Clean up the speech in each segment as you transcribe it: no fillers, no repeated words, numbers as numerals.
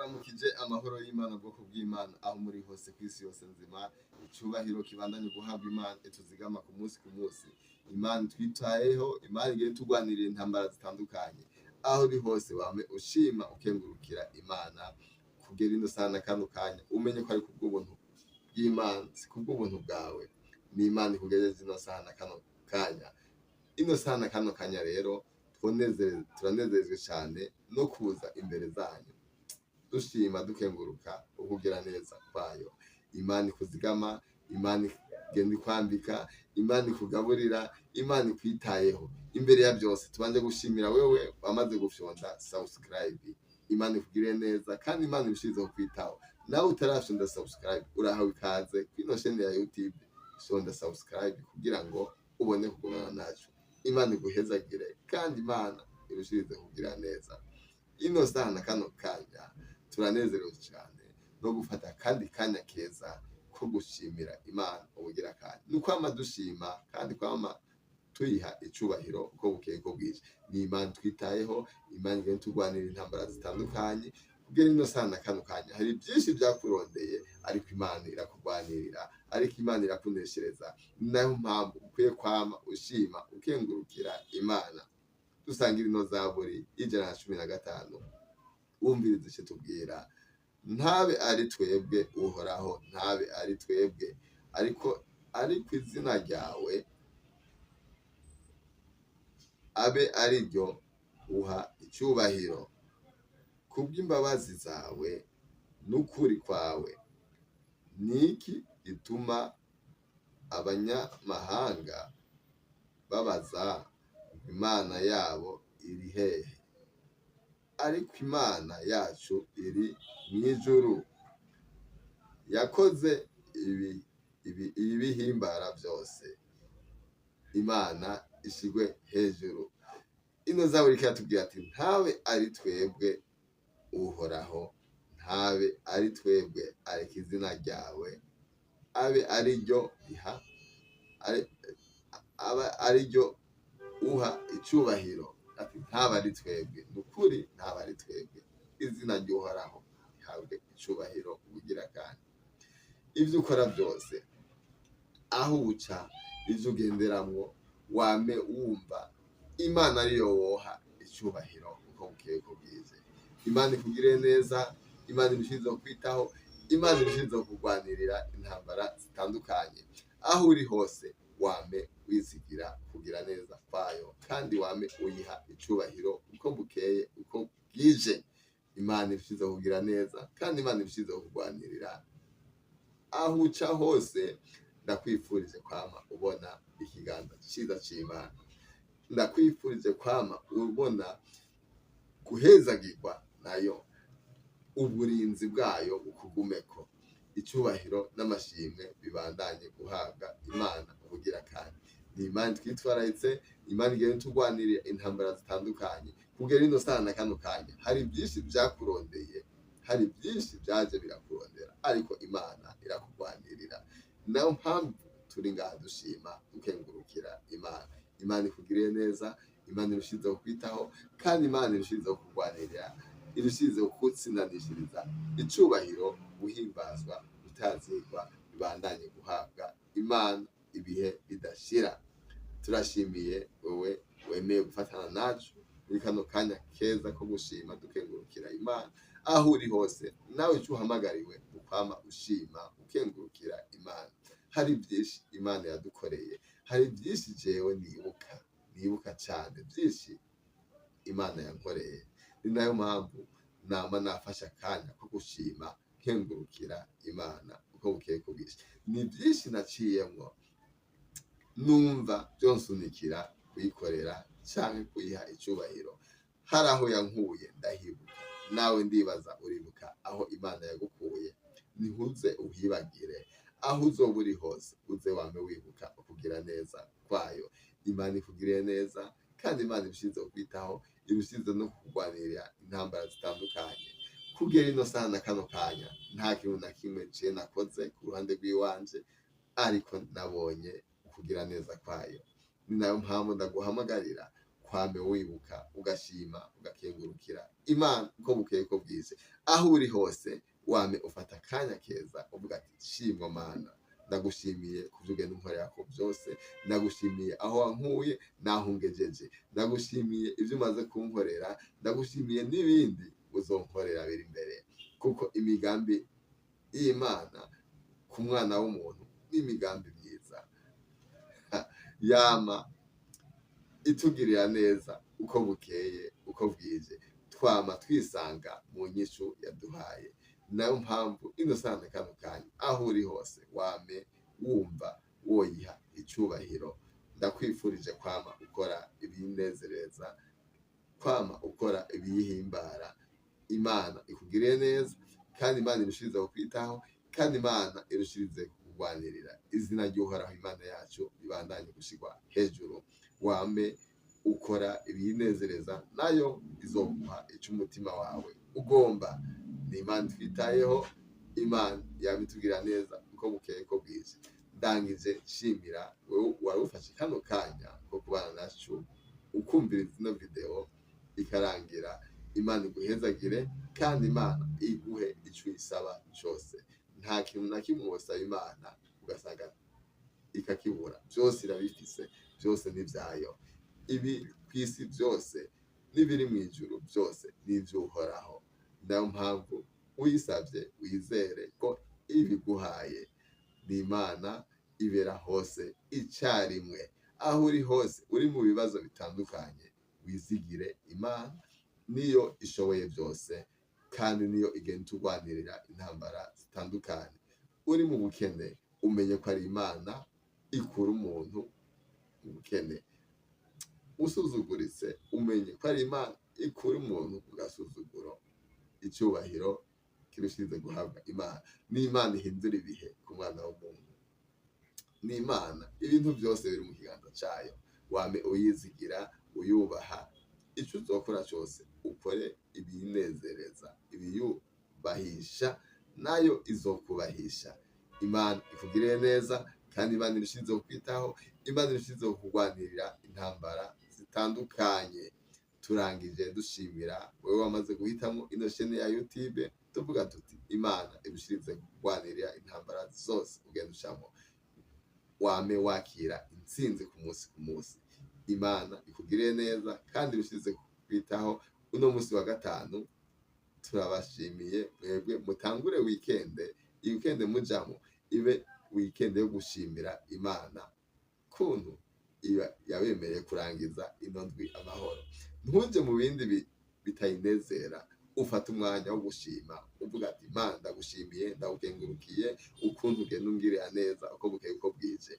ndabaramukije amahoro y'Imana bwoko bw'Imana aho muri hose kw'isi yose nzima icubahiro kibandanye guhabwa Imana ituzigama ku munsi Imana twitayeho Imana igiye tugwanirira intambara zitandukanye aho uri hose wame ushima ukengurukira Imana kugera ino sana kano kanya umenye ko ari kubw'ubuntu bw'Imana si kubw'ubuntu bwawe ni Imana ikugejeje ino sana kano kanya kano kanya rero turanezerezwe cyane no kuza imbere zanyu dushima dukenguruka ukugira neza kwayo Imana ikuzigama Imana igenda ikwambika Imana ikugaburira Imana ikwitayeho imbere ya byose tubanje gushimira wewe wamaze gufyonda subscribe Imana ikugire neza kandi Imana ibishizeho kwitaho nawe utarashonda subscribe urahawe ikaze kwino chaîne ya YouTube shonda subscribe kugira ngo ubone kugumana nacu Imana iguhezagire kandi Imana irushirize kugira neza ino sana kano kanya turanezerewe cyane no gufata kandi kanya keza ko gushimira Imana ubugira kandi nukwama dushima kandi kwama tuyiha icubahiro uko bukeye ko bwije ni Imana twitayeho Imana igenda tugwanira intambara zitandukanye kugera ino sana kano kanya hari byinshi byakurondeye ariko Imana irakugwanirira ariko Imana irakuneshereza nayo mpamvu ukwiye kwama ushima ukengurukira Imana dusangira ino zaburi y'ijana na 15 wumvirize icyo tubwira ntabe ari twebwe uhoraho ntabe ari twebwe ariko izina ryawe abe ari ryo uha icyubahiro kubw'imbabazi zawe n'ukuri kwawe niki gituma abanyamahanga babaza Imana yabo iri hehe ariko Imana yacu iri mw'ijuru yakoze ibihimbara byose Imana ishigwe hejuru ino zaburi kiratubwira ati ntawe ari twebwe uhoraho ntabe ari twebwe ariko izina ryawe abe ari ryo iha ari ryo uha icubahiro ati ntaba ari twebwe nukuri ntaba ari twebwe izina ry'uhoraho ihabwe icubahiro ubugira kandi ibyo ukora byose aho uca ibyo ugenderamwo wame wumva Imana ariyo woha icubahiro uko bukeye ko bwize Imana ikugire neza Imana ibishizeho kwitaho Imana ibishizeho kugwanirira intambara zitandukanye aho uri hose wame wizigira kugira neza kwayo kandi wame uyiha icubahiro uko bukeye uko bwije Imana ibishizeho kugira neza kandi Imana ibishizeho kugwanirira aho uca hose ndakwifurije kwama ubona ikiganza cyiza cy'Imana ndakwifurije kwama ubona guhezagirwa nayo uburinzi bwayo ukugumeko icubahiro n'amashimwe bibandanye guhabwa Imana ubugira kandi ni Imana twitwararitse Imana igenda tugwanirira intambara zitandukanye kugera ino sana kano kanya hari byinshi byakurondeye hari byinshi byaje birakurondera ariko Imana irakugwanirira nayo mpamvu turi ngaha dushima dukengurukira Imana ikugiriye neza Imana irushizeho kwitaho kandi Imana irushizeho kugwanirira irushizeho kutsindanishiriza icubahiro guhimbazwa utazigwa bibandanye guhabwa Imana ibihe bidashira turashimiye wowe wemeye gufatana nacu muri kano kanya keza ko gushima dukengurukira Imana aho uri hose nawe cyuhamagariwe ukwama ushima ukengurukira Imana hari byinshi Imana yadukoreye hari byinshi jewe nibuka cyane byinshi Imana yankoreye ni nayo mpamvu nama nafasha akanya ko gushima kengurukira Imana uko bukeye kubisha ni byinshi naciyemwo numva byonsunikira kuyikorera cyangwa kuyiha icubahiro hari aho yankuye ndahibuka nawe ndibaza uribuka aho Imana yagukuye nihuze uhibagire aho uzoba uri hose uze wame wibuka kugira neza kwayo Imana ikugiriye neza kandi Imana ibishizeho kwitaho ibishize no kugwanirira intambara zitandukanye kugera ino sana kano kanya nta kintu na kimwe je nakoze ku ruhande rw'iwanje ariko nabonye kugira neza kwayo ni nayo mpamvu ndaguhamagarira kwame wibuka ugashima ugakengurukira Imana uko bukeye uko bwije. Aho uri hose wame ufata akanya keza uvuga ati shimwa Mana, ndagushimiye kuvyo ugenda unkorerako vyose, ndagushimiye aho wankuye naho ungejeje, ndagushimiye ivyo umaze kunkorera, ndagushimiye n'ibindi uzonkorera biri imbere, kuko imigambi y'Imana ku mwana w'umuntu n'imigambi myiza yama itugirira neza uko bukeye uko bwije, twama twisanga mu nyishu yaduhaye. Nayo mpamvu ino sana kano kanya aho uri hose wame wumva woyiha icubahiro. Ndakwifurije kwama ukora ibinezereza, kwama ukora ibiyihimbara. Imana ikugiriye neza, kandi Imana irushirize kukwitaho, kandi Imana irushirize kukugwanirira. Izina ry'Uhoraho Imana yacu ribandanye gushirwa hejuru. Wame ukora ibinezereza, nayo izoguha ico umutima wawe ugomba. Ni Imana twitayeho, Imana yama itugirira neza uko bukeye uko bwije. Ndangije nshimira wewe wari ufashe kano kanya ko kubana nacu ukumviriza ino video ikarangira. Imana iguhezagire, kandi Imana iguhe ico uyisaba cose. Nta kintu na kimwe wosaba Imana ugasanga ikakibura, vyose irabifise, vyose ni vyayo. Ibi kw'isi vyose n'ibiri mw'ijuru vyose ni ivy'Uhoraho. Nayo mpamvu uyisavye wizere ko ibiguhaye. Ni Imana ibera hose icarimwe. Aho uri hose uri mu bibazo bitandukanye, wizigire Imana, niyo ishoboye vyose, kandi niyo igenda itugwanirira intambara zitandukanye. Uri mu bukene umenye ko ari Imana ikura umuntu mu bukene. Usuzuguritse umenye ko ari Imana ikura umuntu mu gasuzuguro. Icubahiro kirushirize guhabwa Imana. Ni Imana ihindura ibihe ku mwana w'umuntu. Ni Imana ibintu vyose biri mu kiganza cayo. Wame uyizigira, uyubaha. Ico uzokora cose ukore ibinezereza, ibiyubahisha, nayo izokubahisha. Imana ikugiriye neza, kandi Imana irushirize kukwitaho, Imana irushirize kukugwanirira intambara zitandukanye. Turangije dushimira wewe wamaze guhitamwo ino chaîne ya YouTube, tuvuga tuti Imana irushirize kukugwanirira intambara zose ugenda ucamwo. Wame wakira intsinzi ku munsi ku munsi. Imana ikugiriye neza, kandi irushirize kukwitaho. Uno munsi wa gatanu turabashimiye mwebwe mutangure weekend. Iyi weekend mujamwo ibe weekend yo gushimira Imana kuntu yabemereye kurangiza ino ndwi amahoro. Ntuje mu bindi bitayinezera, ufata umwanya wo gushima uvuga ati Imana ndagushimiye, ndagukengurukiye ukuntu ugenda ungirira neza uko bukeye uko bwije.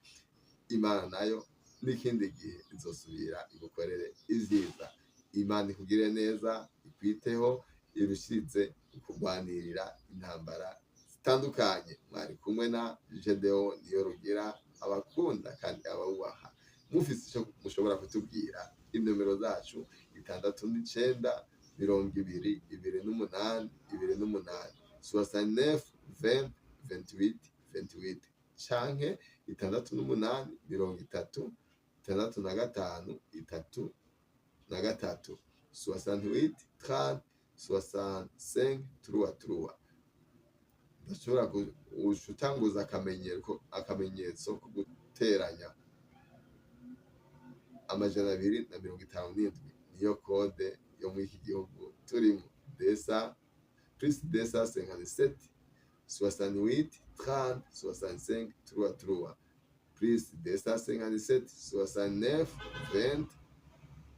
Imana nayo n'ikindi gihe izosubira igukorere ivyiza. Imana ikugire neza, ikwiteho, irushirize kukugwanirira intambara zitandukanye. Mwari kumwe na Gedeon Niyorugira, abakunda kandi abawubaha. Mufise ico mushobora kutubwira, inomero zacu 69 20 28 28 69 20 28 28, canke 68 30 65 33 68 30 65 33. Ndashobora gutanguza akamenyetso ko guteranya 257 niyo kode yo muri iki gihugu turimo. Plus 257 68 30 65 33 plus 257 69 20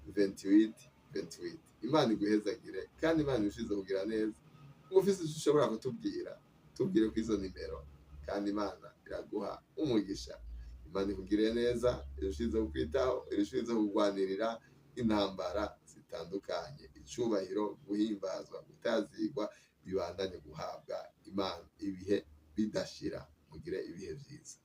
28 28. Imana iguhezagire, kandi Imana irushize kugira neza. Ufise ico ushobora kutubwira, tubwire ku izo nimero, kandi Imana iraguha umugisha. Imana ikugiriye neza, irushize kukwitaho, irushize kugwanirira intambara zitandukanye. Icubahiro, guhimbazwa, gutazigwa bibandanye guhabwa Imana ibihe bidashira. Mugire ibihe vyiza.